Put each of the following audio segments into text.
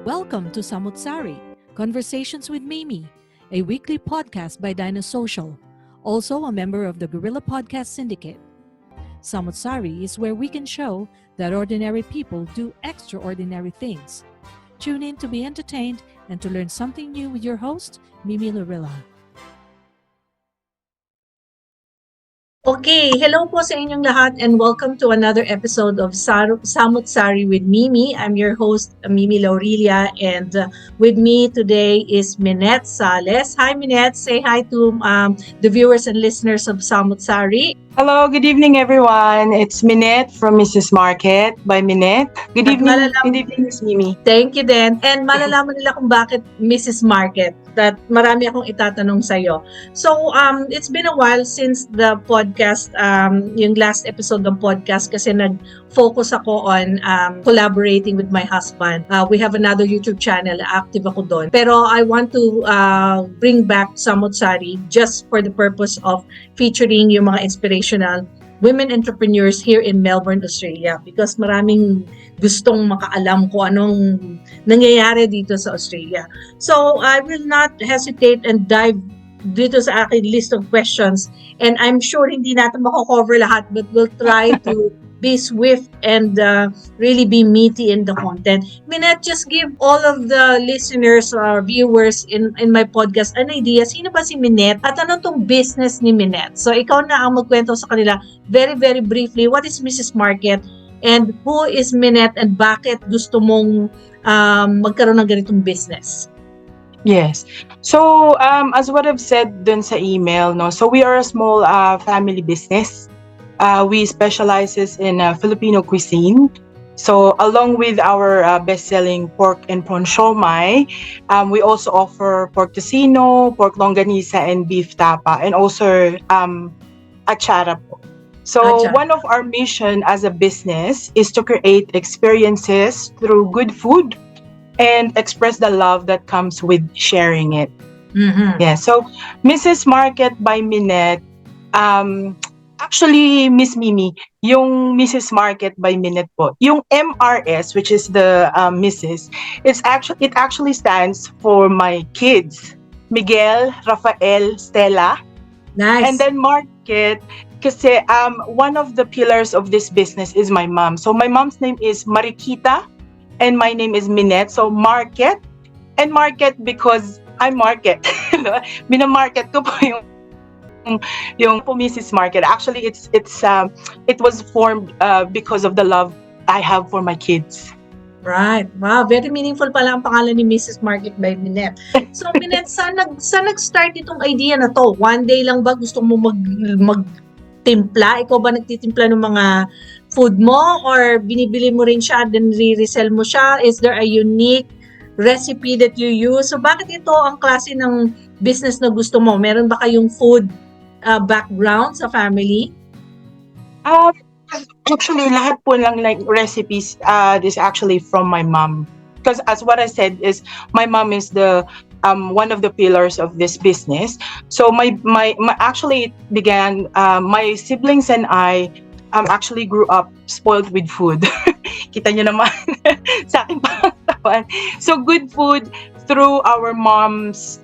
Welcome to Samut Sari, Conversations with Mimi, a weekly podcast by Dinah Social, also a member of the Guerrilla Podcast Syndicate. Samut Sari is where we can show that ordinary people do extraordinary things. Tune in to be entertained and to learn something new with your host, Mimi Lorilla. Okay, hello po sa inyong lahat and welcome to another episode of Samut Sari with Mimi. I'm your host, Mimi Laurelia, and with me today is Minette Sales. Hi Minette, say hi to the viewers and listeners of Samut Sari. Hello, good evening everyone. It's Minette from Mrs. Market by Minette. Good evening, Miss Mimi. Thank you din. And malalaman nila kung bakit Mrs. Market. That marami akong itatanong sa'yo. So, it's been a while since the podcast, yung last episode ng podcast kasi nag-focus ako on collaborating with my husband. We have another YouTube channel, active ako doon. Pero I want to bring back Samut Sari just for the purpose of featuring yung mga inspirational women entrepreneurs here in Melbourne, Australia because maraming gustong makaalam kung anong nangyayari dito sa Australia. So, I will not hesitate and dive dito sa aking list of questions and I'm sure hindi natin mako-cover lahat but we'll try to be swift and really be meaty in the content. Minette, just give all of the listeners or viewers in my podcast an idea. Sino ba si Minette? At ano tong business ni Minette? So, ikaw na ang magkwento sa kanila very, very briefly. What is Mrs. Market? And who is Minette? And bakit gusto mong magkaroon ng ganitong business? Yes. So, as what I've said dun sa email, no. So, we are a small family business. We specializes in Filipino cuisine. So along with our best-selling pork and prawn siomai, we also offer pork tocino, pork longanisa, and beef tapa, and also achara po. So one of our mission as a business is to create experiences through good food and express the love that comes with sharing it. Mm-hmm. Yeah. So Mrs. Market by Minette, actually, Miss Mimi, yung Mrs. Market by Minette po, yung MRS, which is the Mrs., it actually stands for my kids, Miguel, Rafael, Stella. Nice. And then Market, kasi one of the pillars of this business is my mom. So my mom's name is Mariquita, and my name is Minette. So Market, and Market because I'm Market. Minamarket ko po yung po Mrs. Market. Actually, it was formed because of the love I have for my kids. Right. Wow, very meaningful pala ang pangalan ni Mrs. Market by Minette. So, Minette, saan nag-start itong idea na to? One day lang ba gusto mo magtimpla? Ikaw ba nagtitimpla ng mga food mo? Or binibili mo rin siya, then re-resell mo siya? Is there a unique recipe that you use? So, bakit ito ang klase ng business na gusto mo? Meron ba kayong food background sa family? Actually, lahat po lang like recipes is actually from my mom. Because as what I said is my mom is the one of the pillars of this business. So my actually it began my siblings and I actually grew up spoiled with food. Kita nyo naman sa aking pangatawan. So good food through our mom's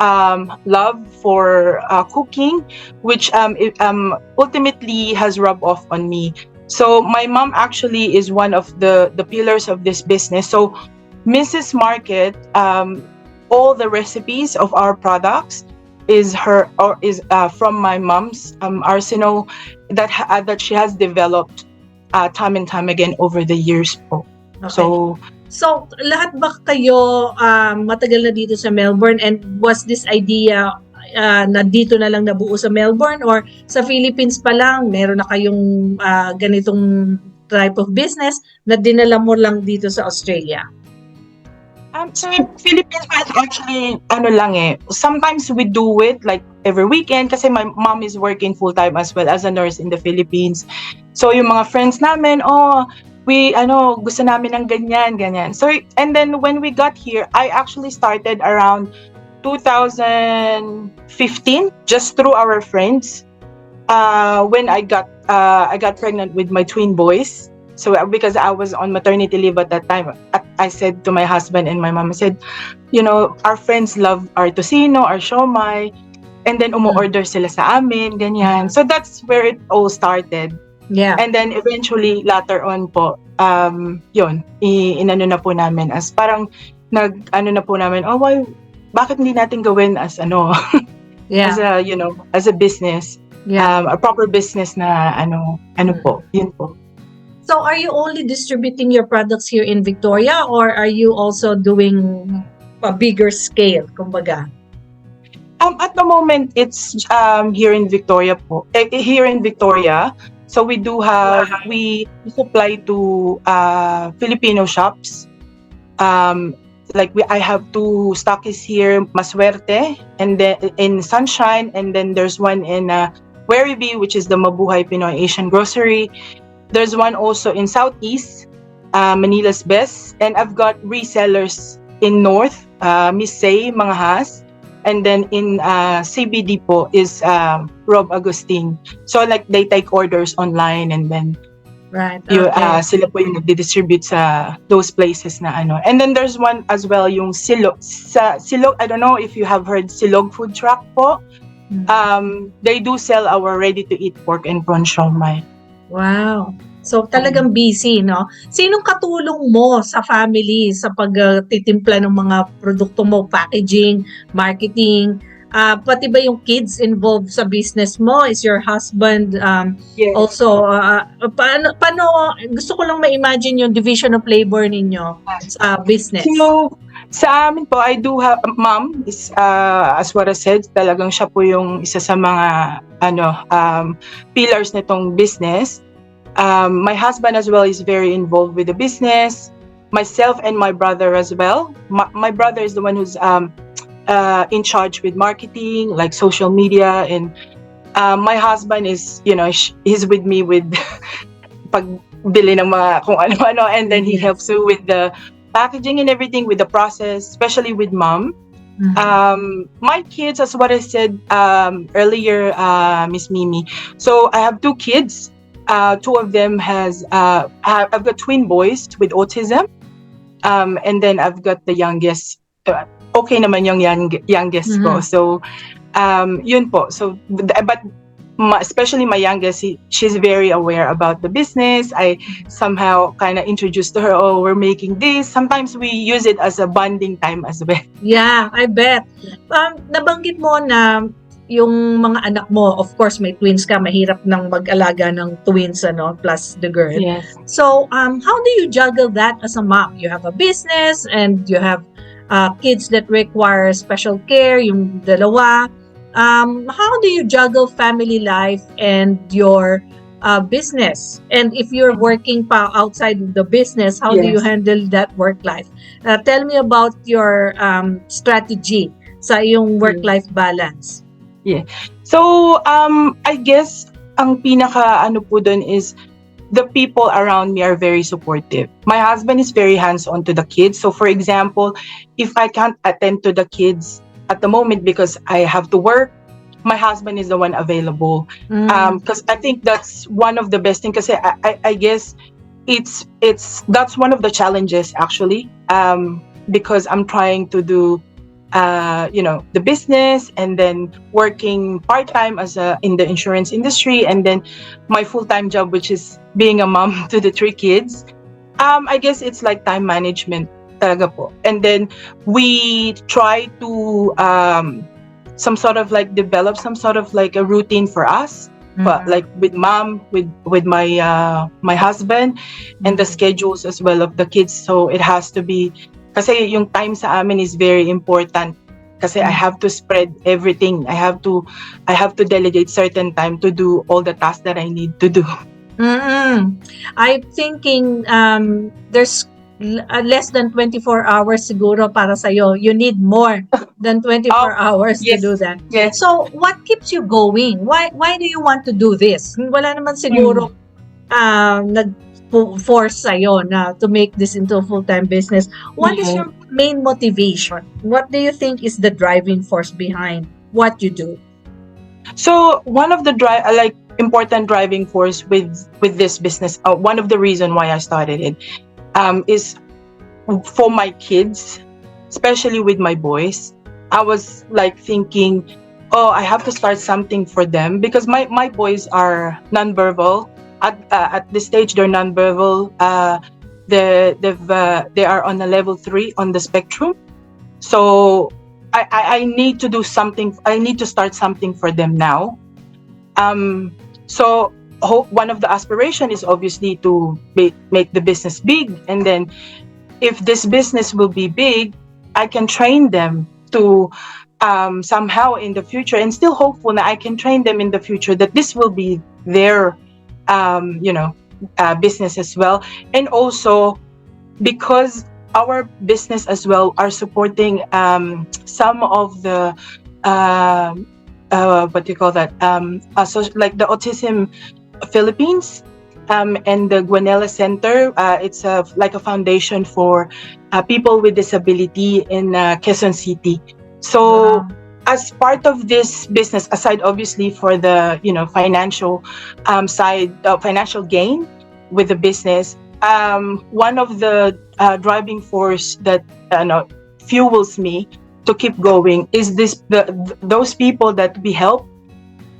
love for cooking, which ultimately has rubbed off on me. So my mom actually is one of the pillars of this business. So Mrs. Market, all the recipes of our products is from my mom's arsenal that she has developed time and time again over the years po. Okay. So, lahat ba kayo matagal na dito sa Melbourne and was this idea na dito na lang nabuo sa Melbourne or sa Philippines pa lang meron na kayong ganitong type of business na dinala mo lang dito sa Australia? Sa Philippines actually sometimes we do it like every weekend kasi my mom is working full-time as well as a nurse in the Philippines. So yung mga friends namin, gusto namin ng ganyan. So, and then when we got here, I actually started around 2015 just through our friends. When I got pregnant with my twin boys. So because I was on maternity leave at that time, I said to my husband and my mom, I said, our friends love our tocino, our siomai, and then umu-order sila sa amin, ganyan. So that's where it all started. Yeah. And then eventually, later on po, yun, inano na po namin as parang ano na po namin, why, bakit hindi natin gawin as Yeah. as a business, Yeah. a proper business na po, yun po. So are you only distributing your products here in Victoria, or are you also doing a bigger scale, kumbaga? At the moment, it's here in Victoria po. Here in Victoria, so we do have, we supply to Filipino shops. I have two stockists here, Maswerte, and then in Sunshine, and then there's one in Werribee, which is the Mabuhay Pinoy Asian Grocery. There's one also in Southeast, Manila's Best, and I've got resellers in North, Miss Say, Mangahas, and then in CBD po is Rob Agustin. So they take orders online, and then right, okay. Sila po yung nagdi-distribute sa those places na And then there's one as well, yung Silog. Silog, I don't know if you have heard Silog Food Truck po. They do sell our ready-to-eat pork and prawn siomai. Wow. So talagang busy, no? Sinong katulong mo sa family sa pagtitimpla ng mga produkto mo, packaging, marketing, pati ba yung kids involved sa business mo? Is your husband Yes. also, paano, gusto ko lang ma-imagine yung division of labor ninyo sa business. So, sa amin po, I do have, mom is, as what I said, talagang siya po yung isa sa mga, pillars nitong business. My husband as well is very involved with the business. Myself and my brother as well. My brother is the one who's in charge with marketing, like social media, and my husband is, he's with me with pagbili ng mga kung ano-ano, and then he helps you with the packaging and everything, with the process, especially with mom. My kids, as what I said earlier, Miss Mimi. So I have two kids. Two of them I've got twin boys with autism, and then I've got the youngest. Okay naman yung youngest ko. So, yun po. So, but especially my youngest, she's very aware about the business. I somehow kind of introduced to her, we're making this. Sometimes we use it as a bonding time as well. Yeah, I bet. Nabanggit mo na yung mga anak mo, of course, may twins ka, mahirap nang mag-alaga ng twins, plus the girl. Yes. So, how do you juggle that as a mom? You have a business and you have kids that require special care, yung dalawa. How do you juggle family life and your business? And if you're working pa outside of the business, how do you handle that work life? Tell me about your strategy sa yung work-life balance. Yeah. So, I guess ang pinaka po dun is the people around me are very supportive. My husband is very hands-on to the kids. So, for example, if I can't attend to the kids at the moment because I have to work, my husband is the one available. Because I think that's one of the best things. Kasi I guess that's one of the challenges actually. Because I'm trying to do the business, and then working part-time in the insurance industry, and then my full-time job, which is being a mom to the 3 kids. I guess it's like time management talaga po. And then we try to some sort of develop some sort of a routine for us, but like with mom, with my husband, and the schedules as well of the kids. So it has to be, kasi yung time sa amin is very important. Kasi I have to spread everything. I have to delegate certain time to do all the tasks that I need to do. I'm thinking there's less than 24 hours siguro para sa'yo. You need more than 24 hours to do that. Yes. So, what keeps you going? Why do you want to do this? Wala naman siguro nag-force sa'yo na to make this into a full-time business. What is your main motivation? What do you think is the driving force behind what you do? So one of the important driving force with this business. One of the reason why I started it is for my kids, especially with my boys. I was like thinking, oh, I have to start something for them because my boys are nonverbal. At this stage, they're nonverbal. They are on a level 3 on the spectrum. So I need to do something. I need to start something for them now. So one of the aspiration is obviously to make the business big, and then if this business will be big, I can train them to somehow in the future, and still hopeful that I can train them in the future that this will be their business as well. And also because our business as well are supporting some of the what do you call that, like the Autism Philippines, and the Guanela Center. It's like a foundation for people with disability in Quezon City. So Wow. as part of this business, aside obviously for the financial side, financial gain with the business, one of the driving force that fuels me to keep going is those people that we help,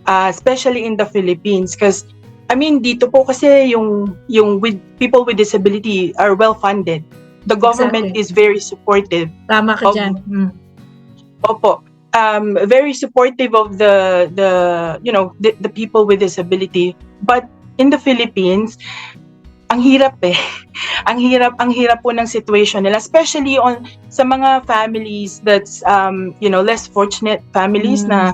especially in the Philippines. Because I mean, dito po kasi yung with people with disability are well funded. The government Exactly. is very supportive Tama ka of dyan. opo, very supportive of the people with disability. But in the Philippines, ang hirap eh. ang hirap po ng situation nila, especially on sa mga families that's less fortunate families na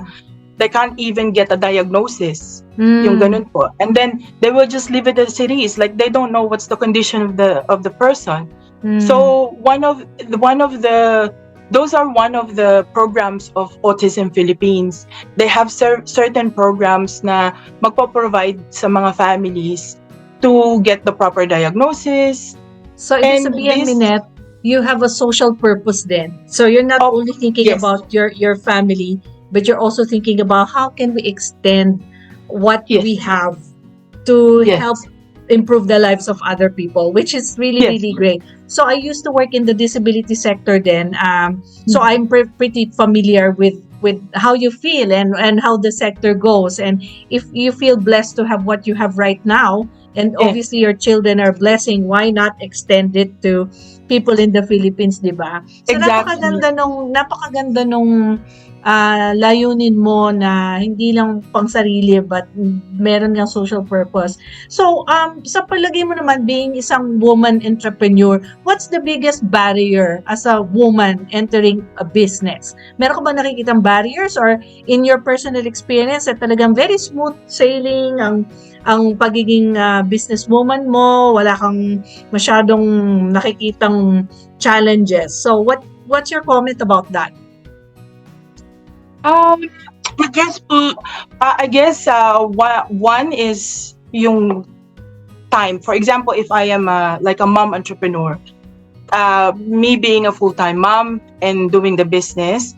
they can't even get a diagnosis. Yung ganun po. And then they will just live it as it is. Like they don't know what's the condition of the person. So one of the those are one of the programs of Autism Philippines. They have certain programs na magpo-provide sa mga families to get the proper diagnosis. So, ibig sabihin, Minette, you have a social purpose then. So, you're not only thinking yes. about your family, but you're also thinking about how can we extend what Yes. we have to Yes. help improve the lives of other people, which is really, Yes. really great. So, I used to work in the disability sector then. So, I'm pretty familiar with how you feel and how the sector goes. And if you feel blessed to have what you have right now, and obviously your children are blessing, why not extend it to people in the Philippines, di ba? So Exactly. napakaganda nung layunin mo na hindi lang pang sarili but meron ngang social purpose. So sa palagay mo naman, being isang woman entrepreneur, what's the biggest barrier as a woman entering a business? Meron ka ba nakikitang barriers, or in your personal experience at talagang very smooth sailing ang pagiging businesswoman mo, wala kang masyadong nakikitang challenges? So what's your comment about that? I guess one is yung time. For example, if I am like a mom entrepreneur, me being a full-time mom and doing the business,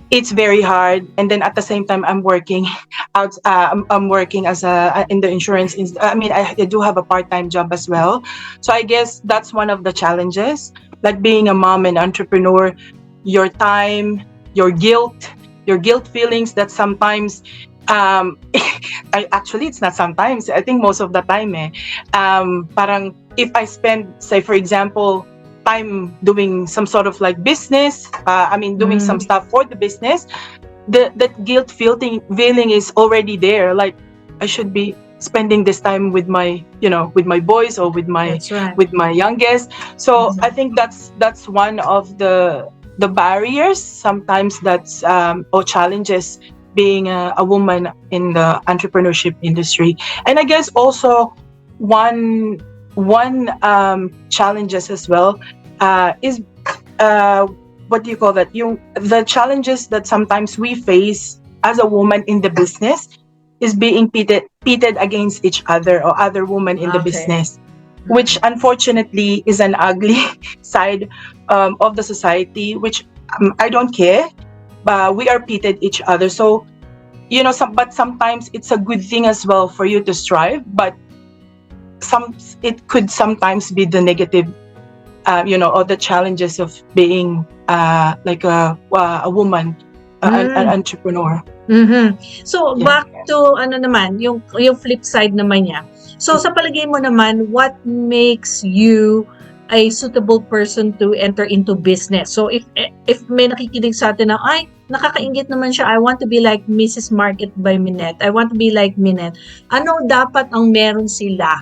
it's very hard. And then at the same time, I'm working out. I'm working as in the insurance. I mean, I do have a part-time job as well. So I guess that's one of the challenges. Like being a mom and entrepreneur, your time, your guilt feelings that sometimes. It's not sometimes. I think most of the time. Parang if I spend, say for example, time doing some sort of like business, doing some stuff for the business, that guilt feeling is already there. Like I should be spending this time with my boys or with my youngest. So I think that's one of the barriers sometimes that's or challenges being a woman in the entrepreneurship industry. And I guess also one challenges as well is what do you call that? The challenges that sometimes we face as a woman in the business is being pitted against each other or other women in the business, which unfortunately is an ugly side of the society, which I don't care, but we are pitted each other. So but sometimes it's a good thing as well for you to strive, but it could sometimes be the negative, or the challenges of being like a woman, an entrepreneur. Mm-hmm. So, Yeah. back to yung flip side naman niya. So, sa palagay mo naman, what makes you a suitable person to enter into business? So, if may nakikinig sa atin na, ay, nakakaingit naman siya, I want to be like Mrs. Market by Minette. I want to be like Minette. Ano dapat ang meron sila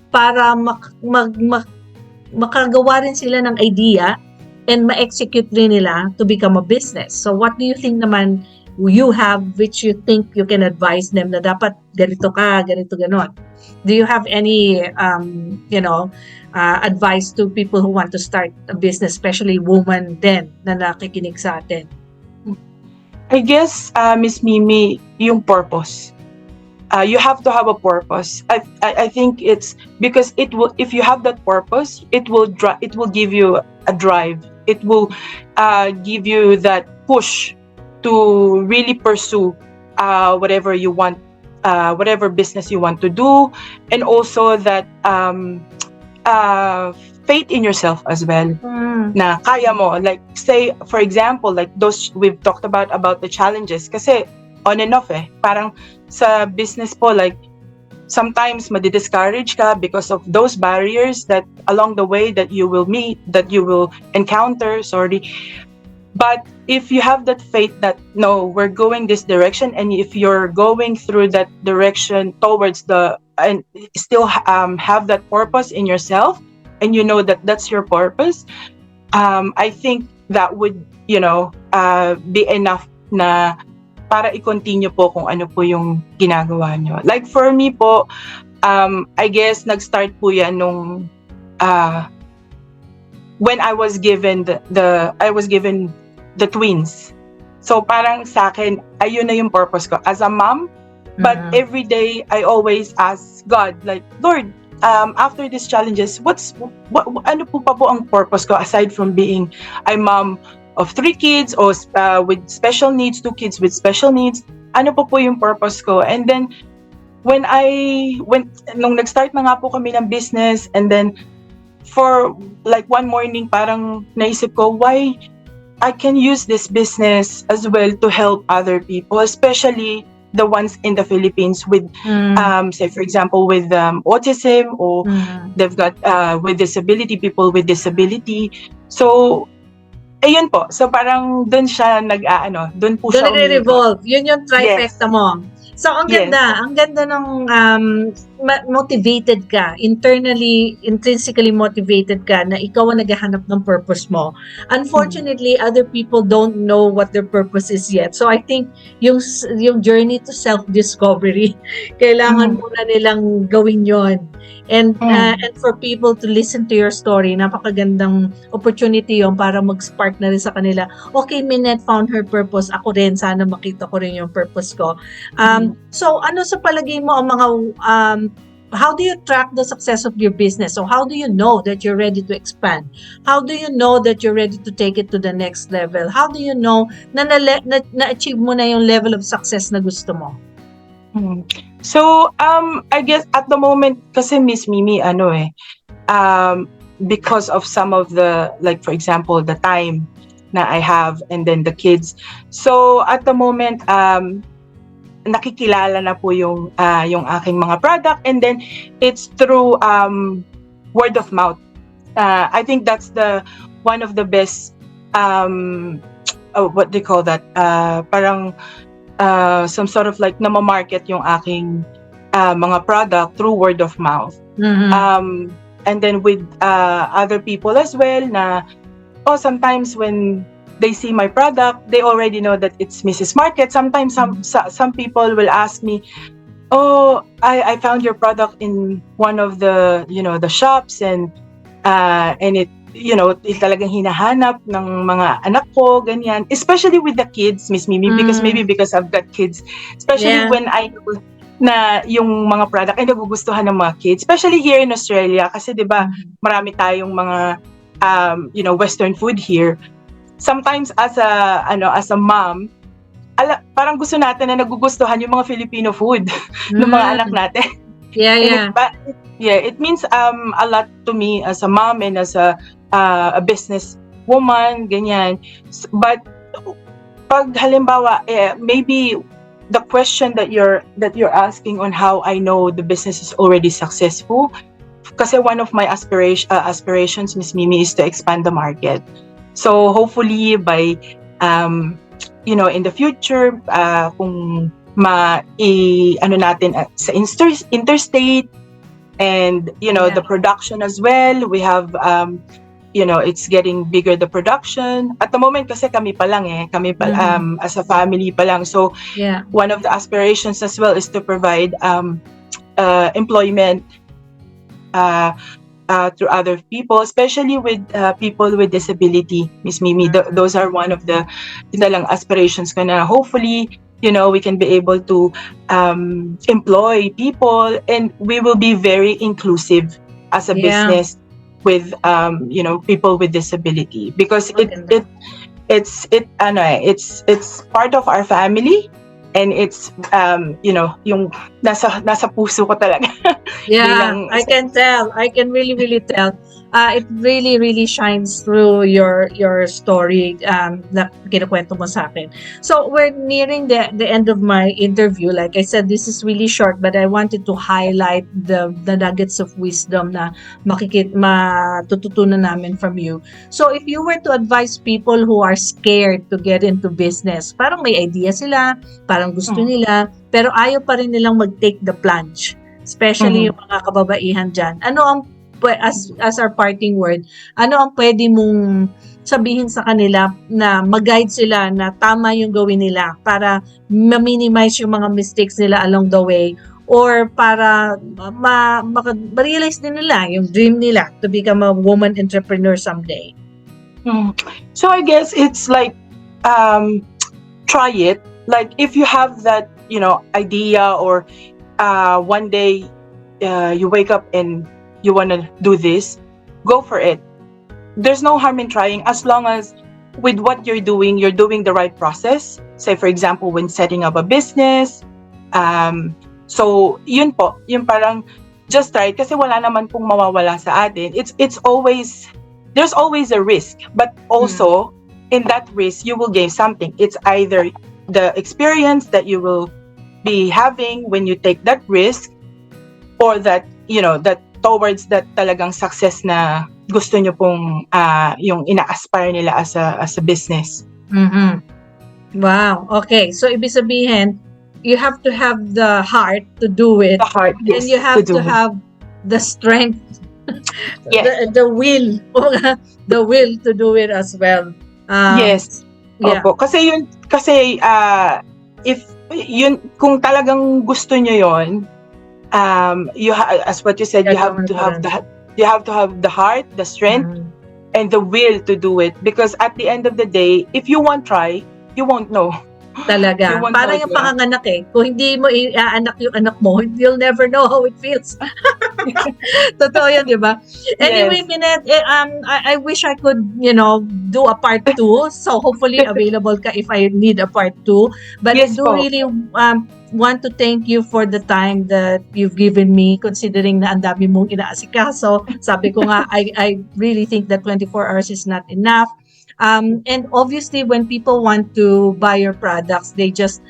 para makagawa rin sila ng idea and ma-execute rin nila to become a business? So, what do you think naman you have which you think you can advise them na dapat ganito ka, ganito, ganon? Do you have any, advice to people who want to start a business, especially women din na nakikinig sa atin? I guess, Miss Mimi, yung purpose. You have to have a purpose. I think it's because it will. If you have that purpose, it will give you a drive. It will give you that push to really pursue whatever you want, whatever business you want to do, and also that faith in yourself as well. Na kaya mo, like say for example, like those we've talked about the challenges, kasi on and off parang sa business po, like sometimes madi-discourage ka because of those barriers that along the way that you will meet, that you will encounter, but if you have that faith that no, we're going this direction, and if you're going through that direction towards and still have that purpose in yourself, and you know that that's your purpose, I think that would be enough na para i-continue po kung ano po yung ginagawa nyo. Like for me po, I guess nag-start po yan nung when I was given the twins. So parang sa akin, ayun na yung purpose ko as a mom. But every day I always ask God, like, Lord, after these challenges, ano po pa po ang purpose ko aside from being a mom of 3 kids or with special needs, 2 kids with special needs? Ano po yung purpose ko? And then nung nag-start na nga po kami ng business, and then for like one morning, parang naisip ko, why I can use this business as well to help other people, especially the ones in the Philippines with, say for example, with autism, or they've got with disability, people with disability. So, ayun po. So, parang dun siya dun po siya revolve. Yun yung trifecta mo. So, ang ganda ng motivated ka, intrinsically motivated ka na ikaw ang naghahanap ng purpose mo. Unfortunately, other people don't know what their purpose is yet. So, I think yung journey to self-discovery, kailangan muna nilang gawin yon. And for people to listen to your story, napakagandang opportunity yon para mag-spark na rin sa kanila. Okay, Minette found her purpose. Ako rin, sana makita ko rin yung purpose ko. So, ano sa palagay mo ang mga, how do you track the success of your business? So, how do you know that you're ready to expand? How do you know that you're ready to take it to the next level? How do you know na na-achieve mo na yung level of success na gusto mo? So, I guess at the moment, kasi Miss Mimi, because of some of the, like for example, the time na I have, and then the kids. So, at the moment, nakikilala na po yung aking mga product, and then it's through word of mouth. I think that's one of the best, what do you call that? Parang some sort of like namamarket yung aking mga product through word of mouth. And then with other people as well na, sometimes when they see my product, they already know that it's Mrs. Market. Sometimes some people will ask me, I found your product in one of the the shops, and it talagang hinahanap ng mga anak ko, ganyan. Especially with the kids, Miss Mimi, because I've got kids. Especially when I know na yung mga product ay nagugustuhan ng mga kids, especially here in Australia, kasi 'di ba marami tayong mga Western food here. Sometimes as a mom, parang gusto natin na nagugustuhan yung mga Filipino food ng mga anak Mm. natin. Yeah, And yeah. it means a lot to me as a mom and as a business woman, ganyan. But pag halimbawa, maybe the question that you're asking on how I know the business is already successful, kasi one of my aspirations, Miss Mimi, is to expand the market. So hopefully by in the future, kung ano natin sa interstate, and Yeah. the production as well, we have it's getting bigger, the production at the moment, kasi kami pa lang as a family pa lang. So Yeah. one of the aspirations as well is to provide employment to other people, especially with people with disability, Miss Mimi. Those are one of the aspirations ko na hopefully, we can be able to employ people, and we will be very inclusive as a business with people with disability, because it's part of our family, and it's yung nasa puso ko talaga. Yeah, I can tell. I can really tell. It really shines through your story na kinukwento mo sa akin. So we're nearing the end of my interview. Like I said, this is really short, but I wanted to highlight the nuggets of wisdom na matututunan namin from you. So if you were to advise people who are scared to get into business, parang may idea sila, parang gusto nila, pero ayaw pa rin nilang mag-take the plunge. Especially yung mga kababaihan dyan. Ano ang, as our parting word, ano ang pwede mong sabihin sa kanila na mag-guide sila na tama yung gawin nila para ma-minimize yung mga mistakes nila along the way, or para ma-realize din nila yung dream nila to become a woman entrepreneur someday? So I guess it's like, try it. Like if you have that, idea, or one day you wake up and you want to do this, go for it. There's no harm in trying, as long as with what you're doing the right process. Say for example, when setting up a business, so yun po, yung parang just try it, kasi wala naman pong mawawala sa atin. There's always a risk, but also in that risk you will gain something. It's either the experience that you will be having when you take that risk, or that that towards that talagang success na gusto nyo pong yung ina-aspire nila as a business. Wow. Okay, so ibig sabihin, you have to have the heart to do it, Yes, and you have to have the strength, the will to do it as well. Yes. Yeah. Opo. Kasi if yun, kung talagang gusto nyo yun, as what you said, you have to have the heart, the strength, and the will to do it. Because at the end of the day, if you won't try, you won't know. Talaga. Parang yung panganganak Kung hindi mo i-aanak yung anak mo, you'll never know how it feels. Totoo yan, di ba? Anyway, Minette, I wish I could, do a part 2. So hopefully available ka if I need a part 2. But yes, I do really want to thank you for the time that you've given me, considering na ang dami mong inaasikaso. Sabi ko nga, I really think that 24 hours is not enough. And obviously, when people want to buy your products, they just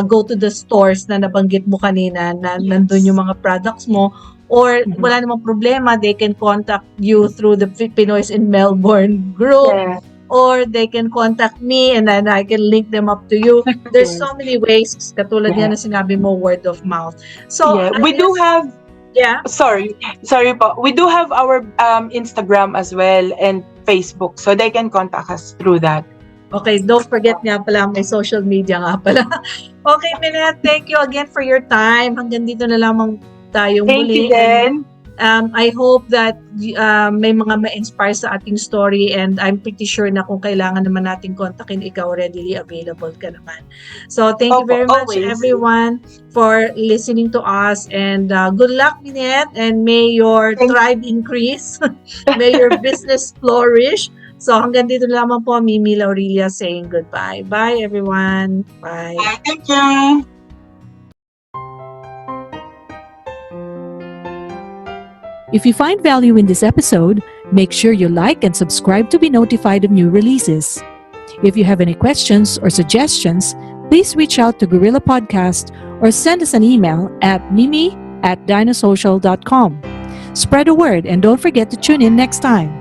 go to the stores na nabanggit mo kanina, na nandun yung mga products mo. Or wala namang problema, they can contact you through the Pinoys in Melbourne group. Or they can contact me and then I can link them up to you. There's so many ways, katulad yan na sinabi mo, word of mouth. So we do have sorry po. We do have our Instagram as well, and Facebook, so they can contact us through that. Okay, don't forget nga pala, may social media nga pala. Okay, Minette, thank you again for your time. Hanggang dito na lamang tayong muli. Thank you din. I hope that may mga ma-inspire sa ating story, and I'm pretty sure na kung kailangan naman natin kontakin, ikaw readily available ka naman. So thank you very much, everyone, for listening to us, and good luck, Minette, and may your tribe increase, may your business flourish. So hanggang dito na lamang po, Mimi Laurelia saying goodbye. Bye everyone. Bye. Bye, thank you. If you find value in this episode, make sure you like and subscribe to be notified of new releases. If you have any questions or suggestions, please reach out to Gorilla Podcast or send us an email at mimi@dinosocial.com. Spread the word and don't forget to tune in next time.